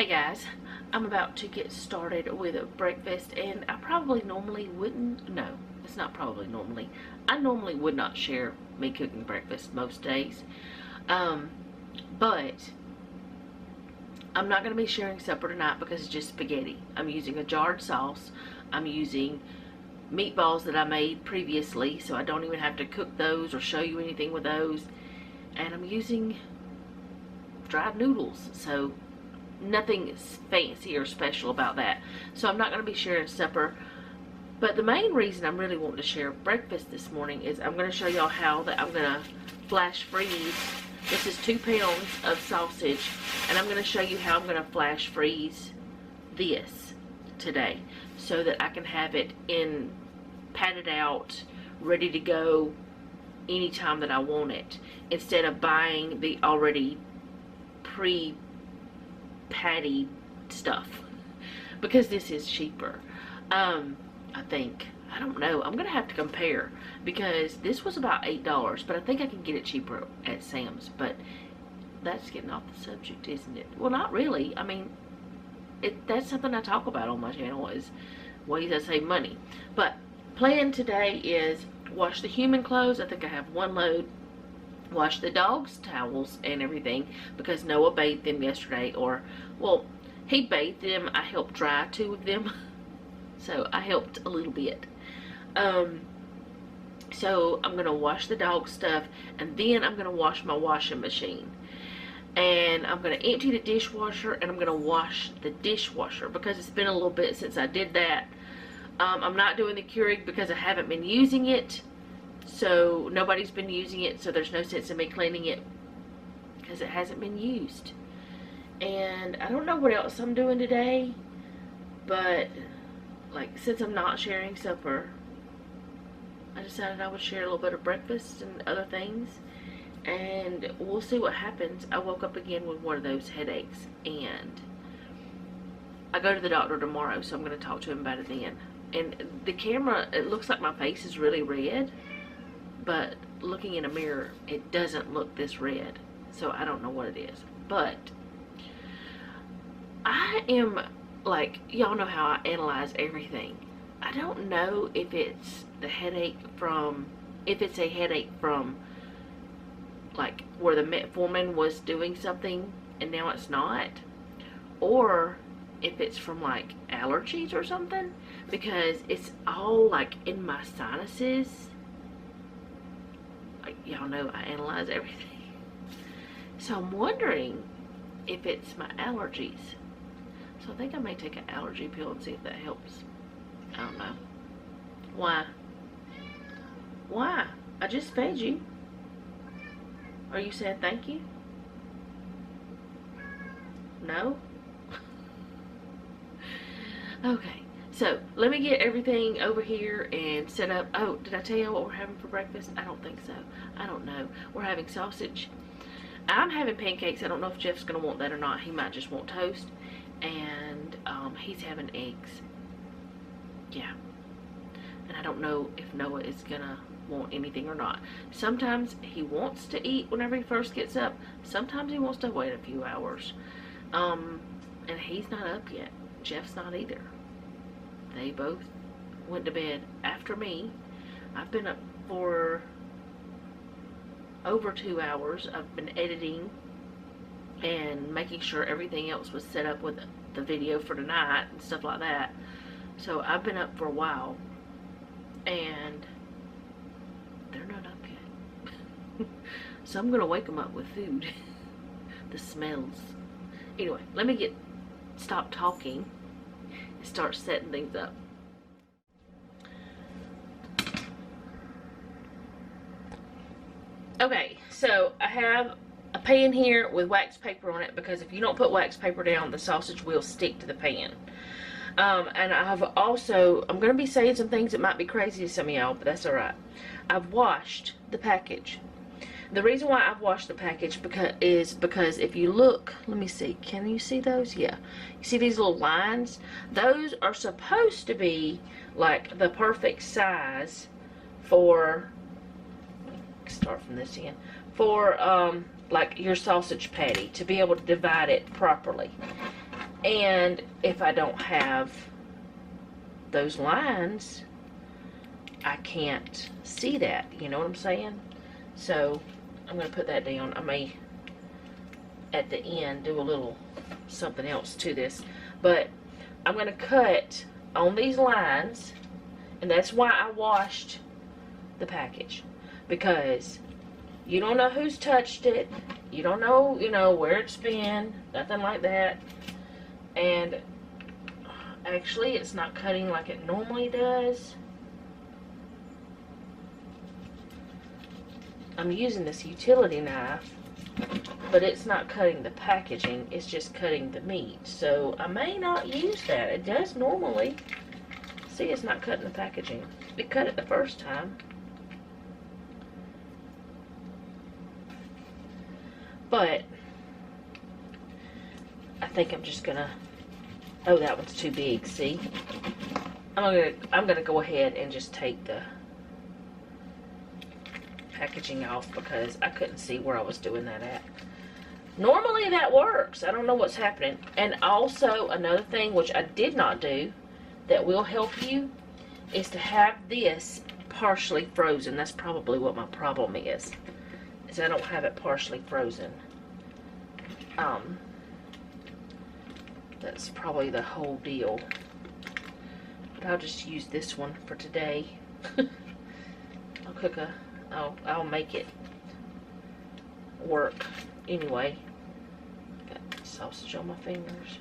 guys, I'm about to get started with breakfast, and I probably normally wouldn't, no, it's not probably normally, I normally would not share me cooking breakfast most days, but I'm not going to be sharing supper tonight because it's just spaghetti. I'm using a jarred sauce. I'm using meatballs that I made previously, so I don't even have to cook those or show you anything with those, and I'm using dried noodles, so nothing fancy or special about that. So I'm not going to be sharing supper, but the main reason I'm really wanting to share breakfast this morning is I'm going to show y'all how that I'm going to flash freeze. This is 2 pounds of sausage, and I'm going to show you how I'm going to flash freeze this today so that I can have it in patted out, ready to go anytime that I want it, instead of buying the already pre-patty stuff, because this is cheaper. I think, I don't know, I'm gonna have to compare, because this was about $8, but I think I can get it cheaper at Sam's. But that's getting off the subject, isn't it? Well, not really. I mean, that's something I talk about on my channel, is ways I save money. But plan today is wash the human clothes. I think I have 1 load. Wash the dog's towels and everything, because Noah bathed them yesterday, or, well, he bathed them. I helped dry 2 of them, so I helped a little bit. So I'm gonna wash the dog stuff, and then I'm gonna wash my washing machine, and I'm gonna empty the dishwasher, and I'm gonna wash the dishwasher, because it's been a little bit since I did that. I'm not doing the Keurig because I haven't been using it. So nobody's been using it, so there's no sense in me cleaning it because it hasn't been used. And I don't know what else I'm doing today, but like, since I'm not sharing supper, I decided I would share a little bit of breakfast and other things, and we'll see what happens. I woke up again with one of those headaches, and I go to the doctor tomorrow, so I'm going to talk to him about it then. And the camera, it looks like my face is really red, but looking in a mirror, it doesn't look this red. So I don't know what it is. But I am, like, y'all know how I analyze everything. I don't know if it's the headache from, if it's a headache from, like, where the metformin was doing something and now it's not, or if it's from, like, allergies or something, because it's all, like, in my sinuses. Y'all know I analyze everything. So I'm wondering if it's my allergies. So I think I may take an allergy pill and see if that helps. I don't know. Why? Why? I just fed you. Are you saying thank you? No? Okay. So, let me get everything over here and set up. Oh, did I tell you what we're having for breakfast? I don't think so. I don't know. We're having sausage. I'm having pancakes. I don't know if Jeff's going to want that or not. He might just want toast. And he's having eggs. Yeah. And I don't know if Noah is going to want anything or not. Sometimes he wants to eat whenever he first gets up. Sometimes he wants to wait a few hours. And he's not up yet. Jeff's not either. They both went to bed after me. I've been up for over 2 hours. I've been editing and making sure everything else was set up with the video for tonight and stuff like that. So I've been up for a while, and they're not up yet. So I'm gonna wake them up with food. The smells. Anyway, let me stop talking and start setting things up. Okay, so I have a pan here with wax paper on it, because if you don't put wax paper down, the sausage will stick to the pan. And I've also, I'm going to be saying some things that might be crazy to some of y'all, but that's alright. I've washed the package. The reason why I've washed the package is because if you look, let me see, can you see those? Yeah. You see these little lines? Those are supposed to be like the perfect size for, start from this end, for like your sausage patty, to be able to divide it properly. And if I don't have those lines, I can't see that. You know what I'm saying? So I'm going to put that down. I may at the end do a little something else to this, but I'm going to cut on these lines, and that's why I washed the package, because you don't know who's touched it, you don't know, you know, where it's been, nothing like that. And actually it's not cutting like it normally does. I'm using this utility knife, but it's not cutting the packaging, it's just cutting the meat. So I may not use that. It does normally. See, it's not cutting the packaging. It cut it the first time. But I think I'm just gonna, oh, that one's too big, see? I'm gonna go ahead and just take the packaging off because I couldn't see where I was doing that at. Normally that works. I don't know what's happening. And also another thing which I did not do that will help you is to have this partially frozen. That's probably what my problem is I don't have it partially frozen. That's probably the whole deal. But I'll just use this one for today. I'll make it work anyway. Got sausage on my fingers.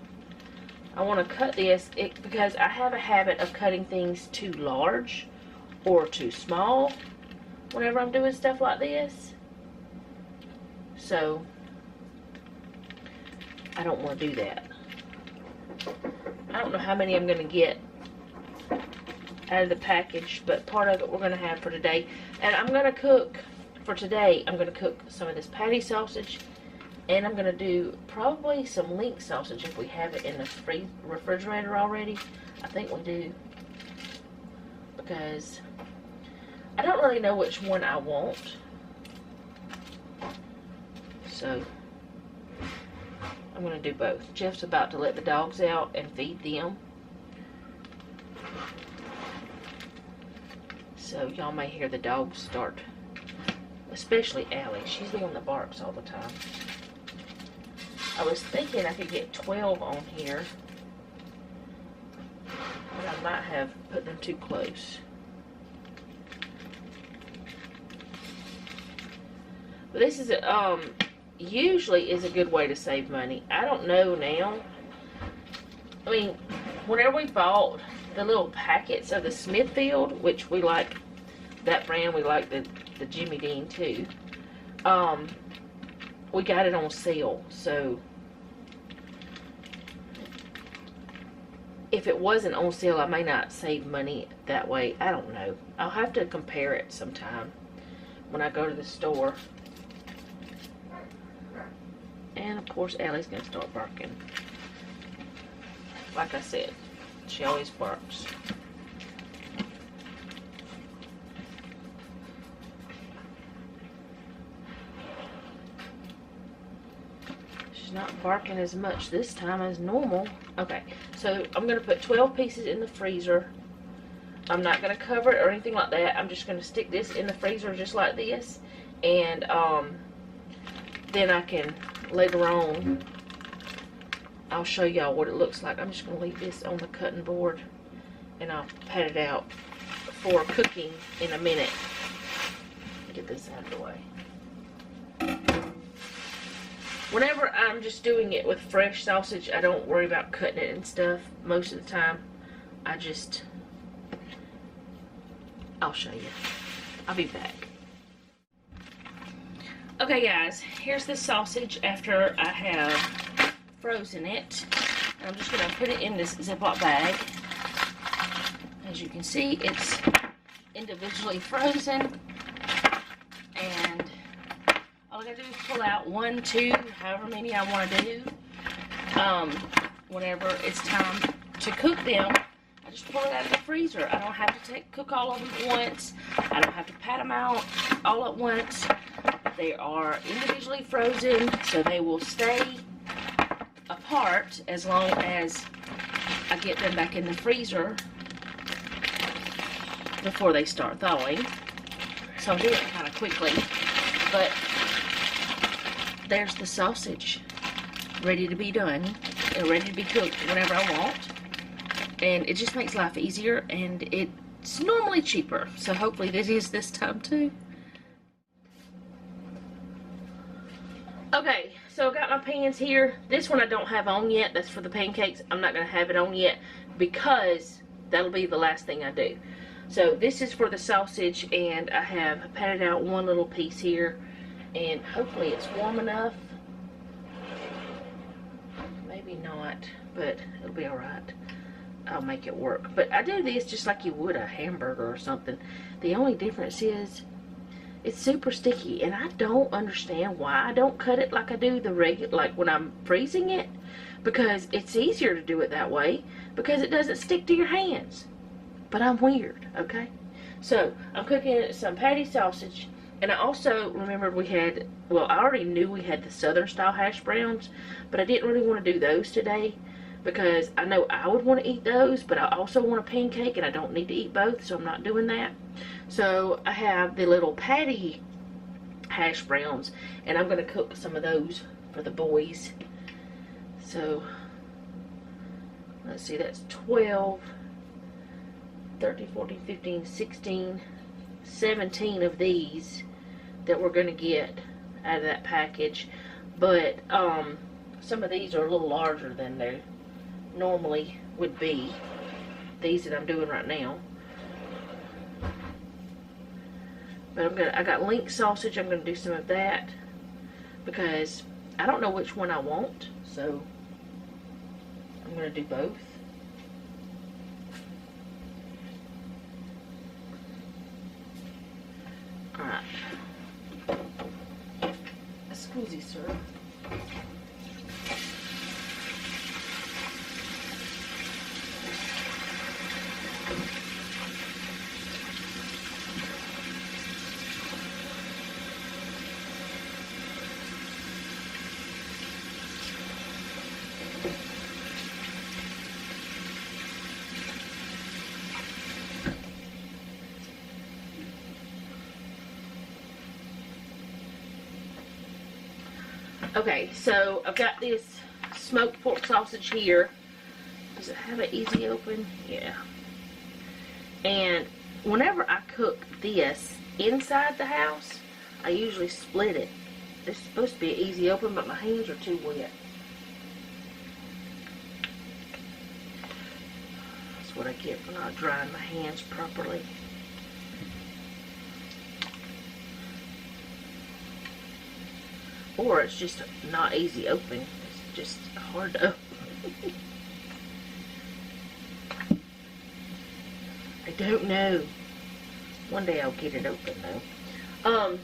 I want to cut this because I have a habit of cutting things too large or too small whenever I'm doing stuff like this. So I don't want to do that. I don't know how many I'm going to get out of the package, but part of it we're going to have for today. And I'm going to cook, for today, I'm going to cook some of this patty sausage, and I'm going to do probably some link sausage if we have it in the refrigerator already. I think we do, because I don't really know which one I want. So I'm going to do both. Jeff's about to let the dogs out and feed them. So y'all may hear the dogs start, especially Allie. She's the one that barks all the time. I was thinking I could get 12 on here, but I might have put them too close. But this is usually is a good way to save money. I don't know now. I mean, whenever we bought the little packets of the Smithfield, which we like that brand, we like the Jimmy Dean too. We got it on sale, so if it wasn't on sale, I may not save money that way. I don't know. I'll have to compare it sometime when I go to the store. And of course, Allie's gonna start barking. Like I said, she always barks. She's not barking as much this time as normal. Okay, so I'm going to put 12 pieces in the freezer. I'm not going to cover it or anything like that. I'm just going to stick this in the freezer just like this. And then I can, later on, I'll show y'all what it looks like. I'm just going to leave this on the cutting board, and I'll pat it out for cooking in a minute. Get this out of the way. Whenever I'm just doing it with fresh sausage, I don't worry about cutting it and stuff. Most of the time, I'll show you. I'll be back. Okay guys, here's the sausage after I have frozen it. I'm just going to put it in this Ziploc bag. As you can see, it's individually frozen. And all I gotta do is pull out 1, 2, however many I want to do. Whenever it's time to cook them, I just pull it out of the freezer. I don't have to cook all of them at once. I don't have to pat them out all at once. They are individually frozen, so they will stay apart as long as I get them back in the freezer before they start thawing. So I'm doing it kind of quickly, but there's the sausage ready to be done and ready to be cooked whenever I want. And it just makes life easier, and it's normally cheaper. So hopefully it is this time too. Okay, so I got my pans here. This one I don't have on yet. That's for the pancakes. I'm not going to have it on yet because that'll be the last thing I do. So this is for the sausage, and I have patted out one little piece here, and hopefully it's warm enough. Maybe not, but it'll be alright. I'll make it work. But I do this just like you would a hamburger or something. The only difference is it's super sticky, and I don't understand why I don't cut it like I do the regular, like when I'm freezing it, because it's easier to do it that way because it doesn't stick to your hands. But I'm weird, okay? So I'm cooking some patty sausage, and I also remembered we had, well, I already knew we had the southern style hash browns, but I didn't really want to do those today because I know I would want to eat those, but I also want a pancake, and I don't need to eat both, so I'm not doing that. So I have the little patty hash browns, and I'm going to cook some of those for the boys. So let's see, that's 12, 13, 14, 15, 16, 17 of these that we're going to get out of that package. But some of these are a little larger than they normally would be, these that I'm doing right now. But I got link sausage. I'm gonna do some of that because I don't know which one I want, so I'm gonna do both. Alright. Scusi, sir. Okay, so I've got this smoked pork sausage here. Does it have an easy open? Yeah. And whenever I cook this inside the house, I usually split it. It's supposed to be an easy open, but my hands are too wet. That's what I get for not drying my hands properly. Or it's just not easy open. It's just hard to open. I don't know. One day I'll get it open though.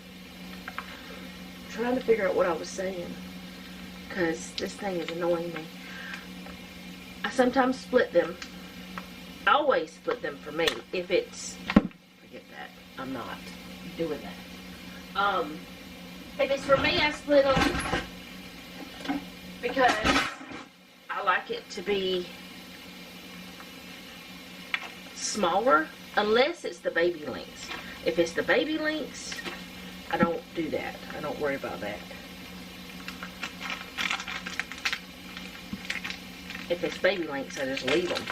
Trying to figure out what I was saying, because this thing is annoying me. I sometimes split them. I always split them for me. If it's, forget that. I'm not doing that. If it's for me, I split them because I like it to be smaller, unless it's the baby links. If it's the baby links, I don't do that. I don't worry about that. If it's baby links, I just leave them.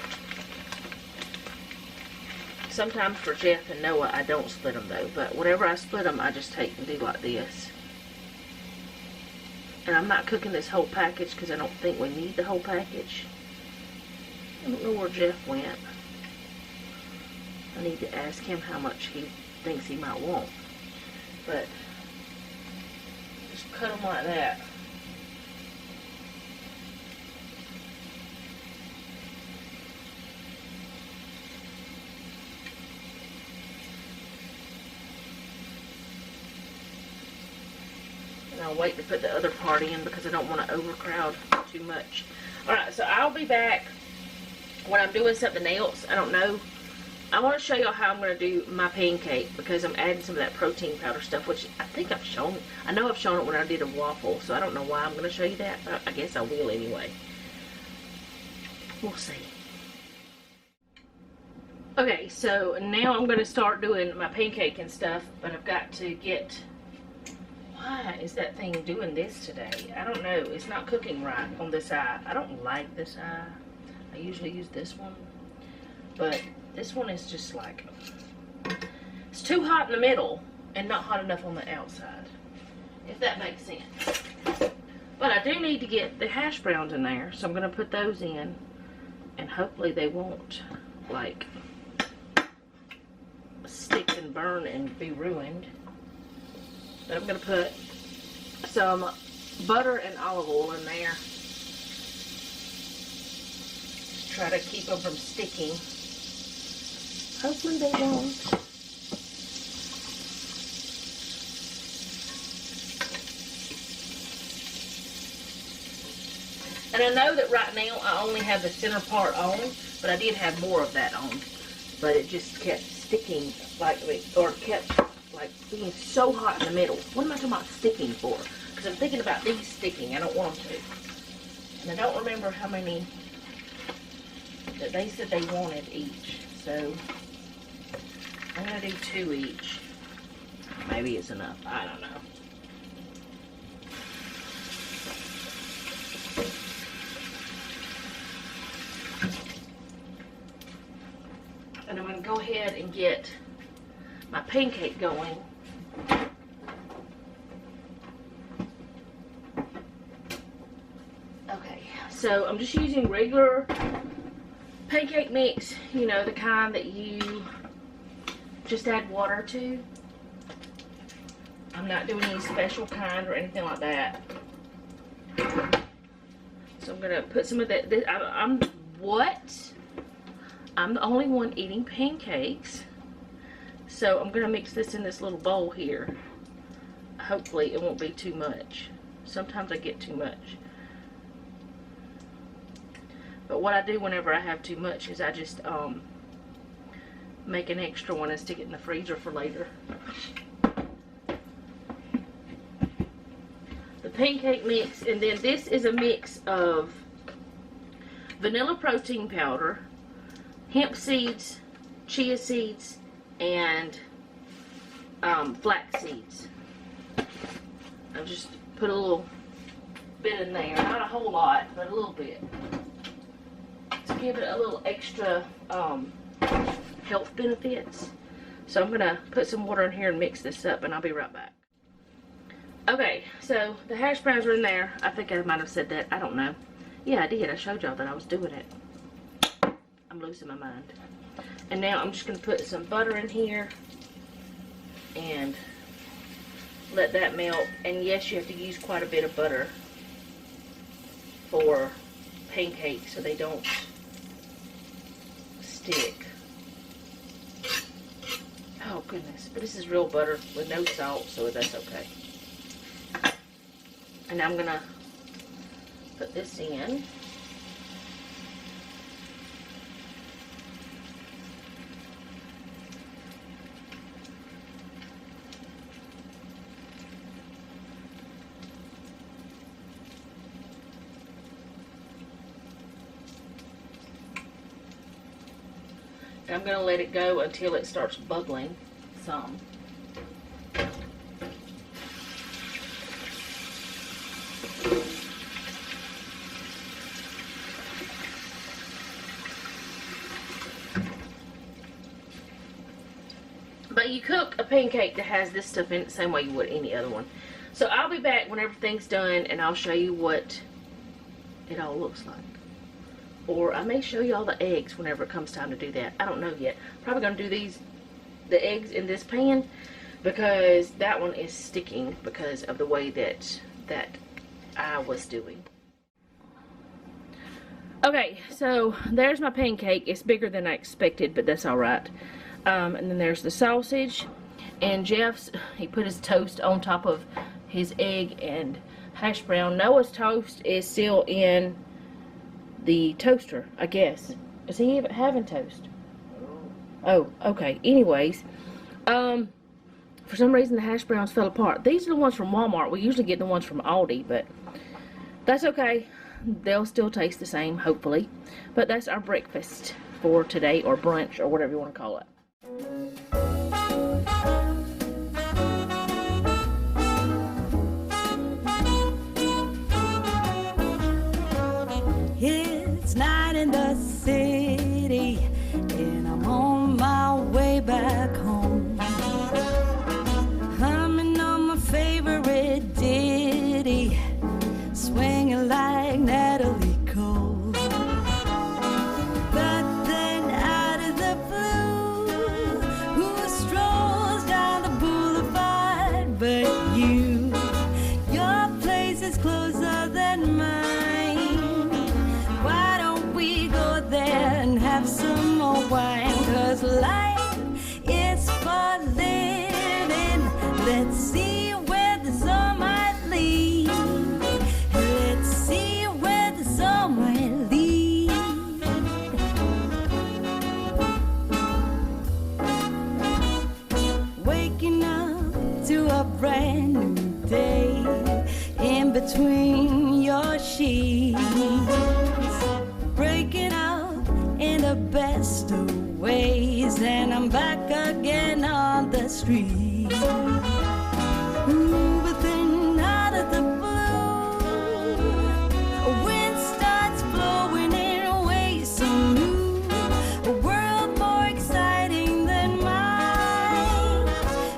Sometimes for Jeff and Noah, I don't split them though, but whenever I split them, I just take and do like this. And I'm not cooking this whole package because I don't think we need the whole package. I don't know where Jeff went. I need to ask him how much he thinks he might want. But just cut them like that. I'll wait to put the other part in because I don't want to overcrowd too much. Alright, so I'll be back when I'm doing something else. I don't know I want to show y'all how I'm going to do my pancake, because I'm adding some of that protein powder stuff, which I think I've shown. I know I've shown it when I did a waffle, so I don't know why I'm going to show you that, but I guess I will anyway. We'll see. Okay, so now I'm going to start doing my pancake and stuff, but I've got to get... Why is that thing doing this today? I don't know. It's not cooking right on this eye. I don't like this eye. I usually use this one, but this one is just like, it's too hot in the middle and not hot enough on the outside, if that makes sense. But I do need to get the hash browns in there, so I'm going to put those in, and hopefully they won't like stick and burn and be ruined. But I'm going to put some butter and olive oil in there. Just try to keep them from sticking. Hopefully they won't. And I know that right now I only have the center part on, but I did have more of that on. But it just kept sticking, like, or kept like being so hot in the middle. What am I talking about sticking for? Because I'm thinking about these sticking. I don't want them to. And I don't remember how many that they said they wanted each. So I'm going to do 2 each. Maybe it's enough. I don't know. And I'm going to go ahead and get my pancake going. Okay, so I'm just using regular pancake mix, you know, the kind that you just add water to. I'm not doing any special kind or anything like that. So I'm gonna put some of that. I'm the only one eating pancakes, so I'm gonna mix this in this little bowl here. Hopefully it won't be too much. Sometimes I get too much. But what I do whenever I have too much is I just make an extra one and stick it in the freezer for later. The pancake mix, and then this is a mix of vanilla protein powder, hemp seeds, chia seeds, and flax seeds. I've just put a little bit in there, not a whole lot, but a little bit, to give it a little extra health benefits. So I'm gonna put some water in here and mix this up, and I'll be right back. Okay, so the hash browns are in there. I think I might have said that. I don't know. Yeah, I did. I showed y'all that I was doing it. I'm losing my mind. And now I'm just going to put some butter in here and let that melt. And yes, you have to use quite a bit of butter for pancakes so they don't stick. Oh goodness, but this is real butter with no salt, so that's okay. And now I'm going to put this in. And I'm going to let it go until it starts bubbling some. But you cook a pancake that has this stuff in it the same way you would any other one. So I'll be back when everything's done and I'll show you what it all looks like. Or I may show you all the eggs whenever it comes time to do that. I don't know yet. Probably going to do the eggs in this pan, because that one is sticking because of the way that I was doing. Okay, so there's my pancake. It's bigger than I expected, but that's alright. And then there's the sausage. And Jeff's, he put his toast on top of his egg and hash brown. Noah's toast is still in the toaster, I guess. Is he even having toast? Oh, okay. Anyways, for some reason the hash browns fell apart. These are the ones from Walmart. We usually get the ones from Aldi, but that's okay. They'll still taste the same, hopefully. But that's our breakfast for today, or brunch, or whatever you want to call it. It's night in the city, and I'm on my way back home. Humming on my favorite ditty, swinging like Natalie Cole. But then out of the blue, who strolls down the boulevard but you? Your place is closer than mine. And have some more wine, 'cause life is for living. Let's see where the sun might lead. Let's see where the sun might lead. Waking up to a brand new day in between your sheets, breaking out in the best of ways, and I'm back again on the street. Ooh, but then out of the blue, a wind starts blowing in ways so new. A world more exciting than mine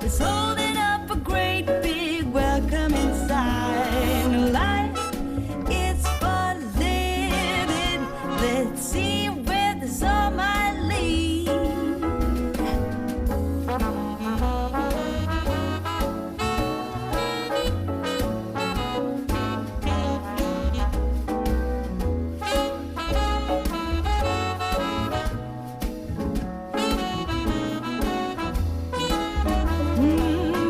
is holding up a great big welcome inside. Life is for living. Let's see where the sun might lead.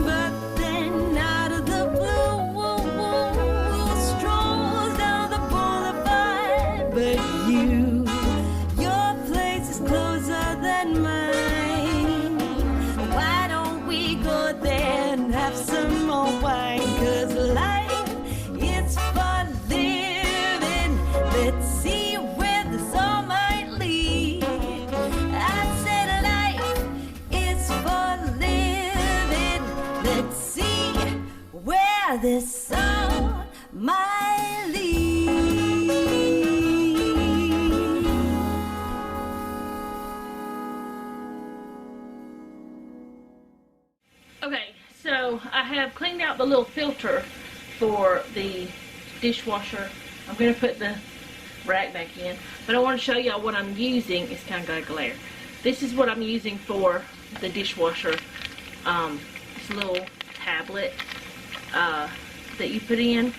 But then out of the blue, strolls down the boulevard but you. Your place is closer than mine. Why don't we go there and have some more wine? 'Cause life is for living. Let's see where the sun might lead. I said life is for living. Let's see where the sun might lead. Okay, so I have cleaned out the little filter for the dishwasher. I'm going to put the rack back in, but I want to show y'all what I'm using. It's kind of got a glare. This is what I'm using for the dishwasher. It's a little tablet that you put in.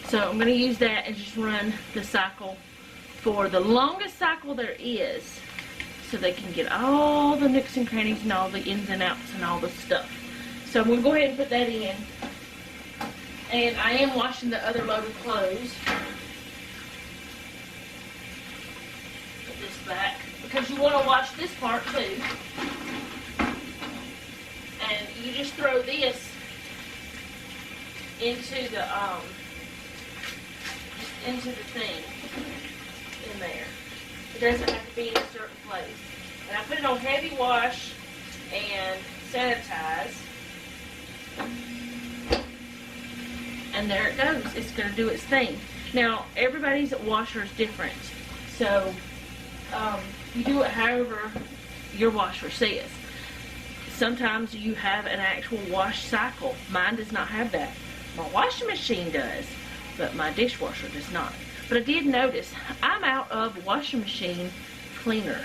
So I'm going to use that and just run the cycle for the longest cycle there is, so they can get all the nooks and crannies and all the ins and outs and all the stuff. So I'm going to go ahead and put that in. And I am washing the other load of clothes. Put this back, because you want to wash this part too. And you just throw this into the thing in there. It doesn't have to be in a certain place. And I put it on heavy wash and sanitize. And there it goes. It's going to do its thing. Now, everybody's washer is different. So, you do it however your washer says. Sometimes you have an actual wash cycle. Mine does not have that. My washing machine does, but my dishwasher does not. But I did notice I'm out of washing machine cleaner.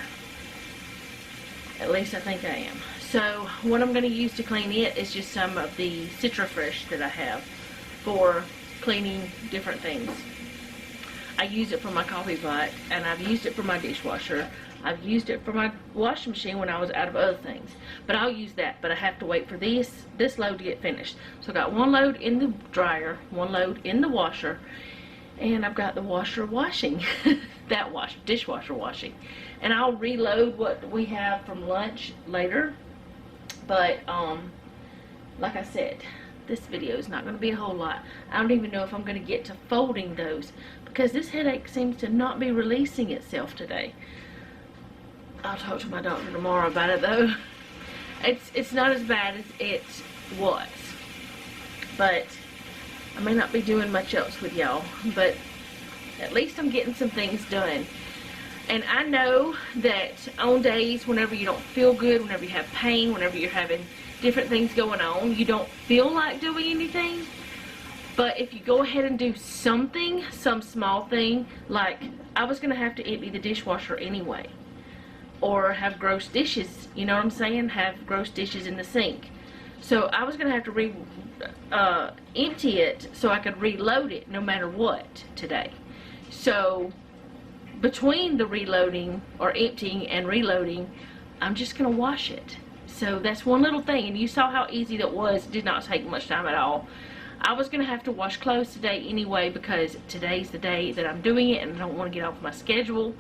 At least I think I am. So what I'm going to use to clean it is just some of the Citrafresh that I have for cleaning different things. I use it for my coffee pot, and I've used it for my dishwasher. I've used it for my washing machine when I was out of other things. But I'll use that, but I have to wait for this load to get finished. So I got one load in the dryer, one load in the washer, And I've got the washer washing. Dishwasher washing. And I'll reload what we have from lunch later. But, like I said, this video is not going to be a whole lot. I don't even know if I'm going to get to folding those, because this headache seems to not be releasing itself today. I'll talk to my doctor tomorrow about it, though. It's not as bad as it was. But I may not be doing much else with y'all. But at least I'm getting some things done. And I know that on days whenever you don't feel good, whenever you have pain, whenever you're having different things going on, you don't feel like doing anything. But if you go ahead and do something, some small thing, like I was going to have to empty the dishwasher anyway. Or have gross dishes, you know what I'm saying? Have gross dishes in the sink. So I was going to have to empty it so I could reload it no matter what today. So between the reloading or emptying and reloading, I'm just going to wash it. So that's one little thing. And you saw how easy that was. It did not take much time at all. I was going to have to wash clothes today anyway, because today's the day that I'm doing it and I don't want to get off my schedule.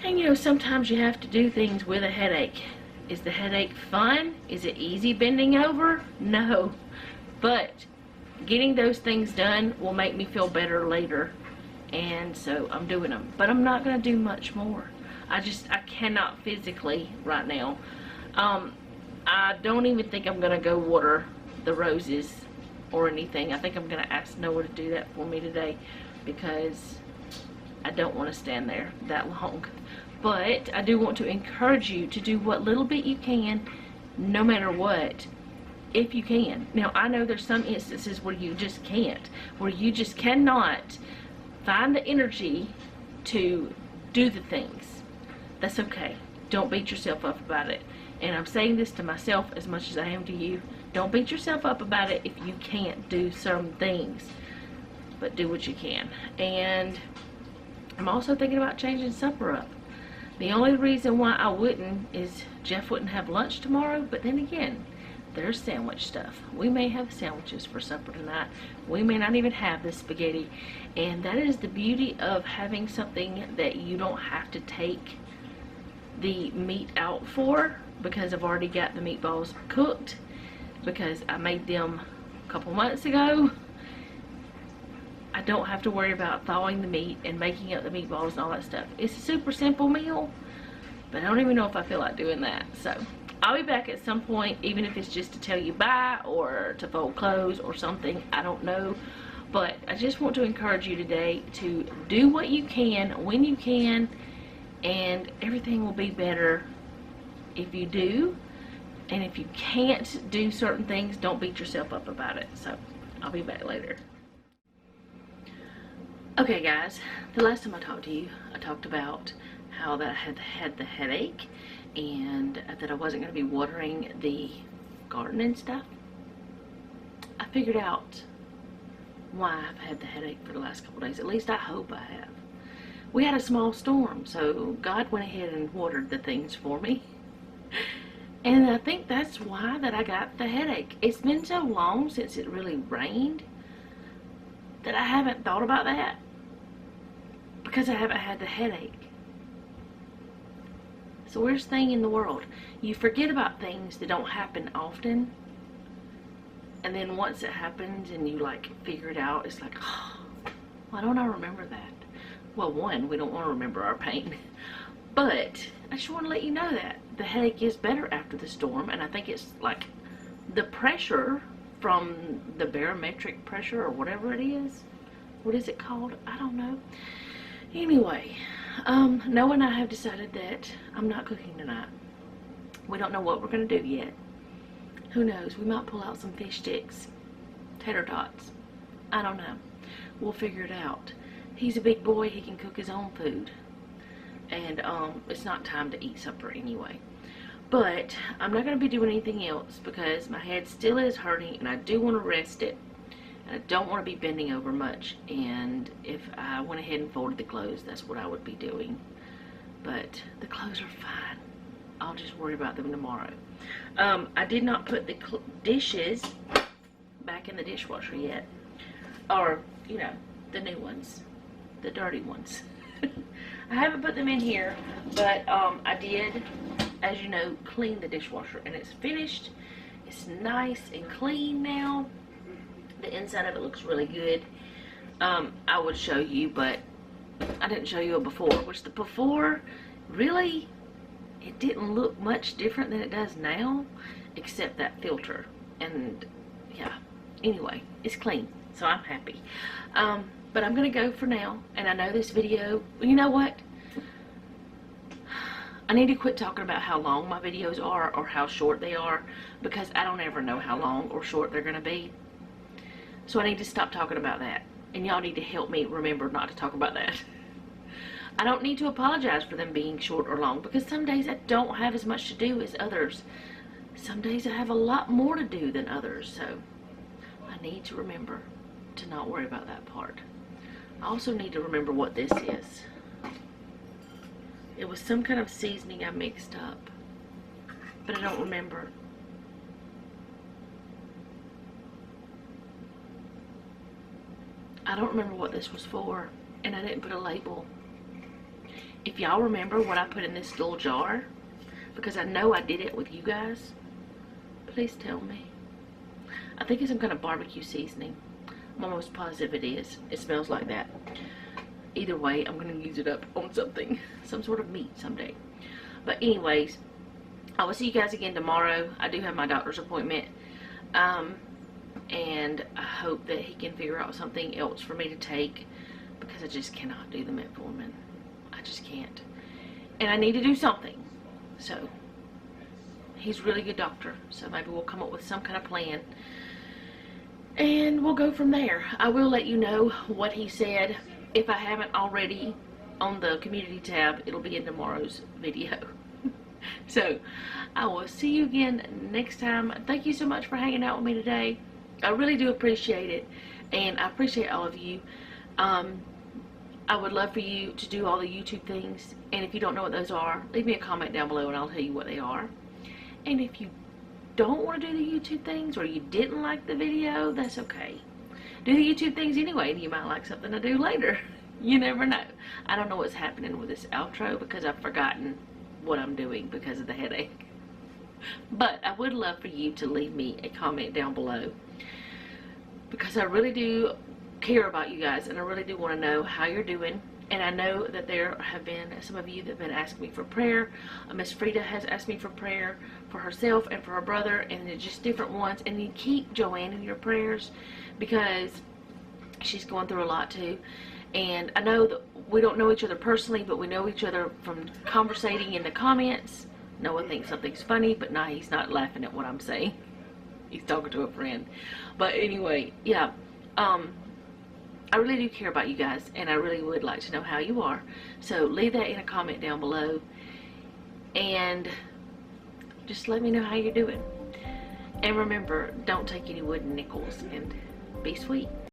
And you know, sometimes you have to do things with a headache. Is the headache fun? Is it easy bending over? No. But getting those things done will make me feel better later. And so I'm doing them. But I'm not going to do much more. I cannot physically right now. I don't even think I'm going to go water the roses or anything. I think I'm going to ask Noah to do that for me today, because I don't want to stand there that long. But I do want to encourage you to do what little bit you can, no matter what, if you can. Now, I know there's some instances where you just can't, where you just cannot find the energy to do the things. That's okay. Don't beat yourself up about it. And I'm saying this to myself as much as I am to you. Don't beat yourself up about it if you can't do some things. But do what you can. And I'm also thinking about changing supper up. The only reason why I wouldn't is Jeff wouldn't have lunch tomorrow. But then again, there's sandwich stuff. We may have sandwiches for supper tonight. We may not even have the spaghetti. And that is the beauty of having something that you don't have to take the meat out for, because I've already got the meatballs cooked, because I made them a couple months ago. I don't have to worry about thawing the meat and making up the meatballs and all that stuff. It's a super simple meal, but I don't even know if I feel like doing that. So I'll be back at some point, even if it's just to tell you bye or to fold clothes or something. I don't know. But I just want to encourage you today to do what you can when you can, and everything will be better if you do. And if you can't do certain things, don't beat yourself up about it. So I'll be back later. Okay guys, the last time I talked to you, I talked about how that I had the headache and that I wasn't going to be watering the garden and stuff. I figured out why I've had the headache for the last couple days. At least I hope I have. We had a small storm, so God went ahead and watered the things for me. And I think that's why that I got the headache. It's been so long since it really rained that I haven't thought about that, because I haven't had the headache. It's the weirdest thing in the world. You forget about things that don't happen often, and then once it happens and you like figure it out, it's like, oh, why don't I remember that? Well, one, we don't want to remember our pain, but I just want to let you know that the headache is better after the storm. And I think it's like the pressure from the barometric pressure or whatever it is. What is it called? I don't know. Anyway, Noah and I have decided that I'm not cooking tonight. We don't know what we're going to do yet. Who knows? We might pull out some fish sticks, tater tots. I don't know. We'll figure it out. He's a big boy. He can cook his own food. And it's not time to eat supper anyway. But I'm not going to be doing anything else because my head still is hurting and I do want to rest it. And I don't want to be bending over much. And if I went ahead and folded the clothes, that's what I would be doing. But the clothes are fine. I'll just worry about them tomorrow. I did not put the dishes back in the dishwasher yet. Or, you know, the new ones, the dirty ones. I haven't put them in here, but I did, as you know, clean the dishwasher, and it's finished. It's nice and clean now. The inside of it looks really good. I would show you, but I didn't show you a before, which the before, really, it didn't look much different than it does now, except that filter. And yeah, anyway, it's clean, so I'm happy. But I'm gonna go for now, and I know this video, you know what? I need to quit talking about how long my videos are or how short they are, because I don't ever know how long or short they're gonna be. So I need to stop talking about that, and y'all need to help me remember not to talk about that. I don't need to apologize for them being short or long, because some days I don't have as much to do as others. Some days I have a lot more to do than others, so I need to remember to not worry about that part. I also need to remember what this is. It was some kind of seasoning I mixed up, but I don't remember. I don't remember what this was for, and I didn't put a label. If y'all remember what I put in this little jar, because I know I did it with you guys, please tell me. I think it's some kind of barbecue seasoning. I'm almost positive it is. It smells like that. Either way, I'm going to use it up on something. Some sort of meat someday. But anyways, I will see you guys again tomorrow. I do have my doctor's appointment. And I hope that he can figure out something else for me to take, because I just cannot do the metformin. I just can't. And I need to do something. So, he's a really good doctor. So maybe we'll come up with some kind of plan. And we'll go from there. I will let you know what he said. If I haven't already, on the community tab, it'll be in tomorrow's video. So, I will see you again next time. Thank you so much for hanging out with me today. I really do appreciate it. And I appreciate all of you. I would love for you to do all the YouTube things. And if you don't know what those are, leave me a comment down below and I'll tell you what they are. And if you don't want to do the YouTube things, or you didn't like the video, that's okay. Do the YouTube things anyway, and you might like something to do later. You never know. I don't know what's happening with this outro, because I've forgotten what I'm doing because of the headache. But I would love for you to leave me a comment down below, because I really do care about you guys, and I really do want to know how you're doing. And I know that there have been some of you that have been asking me for prayer. Miss Frida has asked me for prayer for herself and for her brother, and they're just different ones. And you keep Joanne in your prayers, because she's going through a lot too. And I know that we don't know each other personally, but we know each other from conversating in the comments. Noah thinks something's funny, but no, he's not laughing at what I'm saying. He's talking to a friend. But anyway, yeah. I really do care about you guys, and I really would like to know how you are. So leave that in a comment down below, and just let me know how you're doing. And remember, don't take any wooden nickels, and be sweet.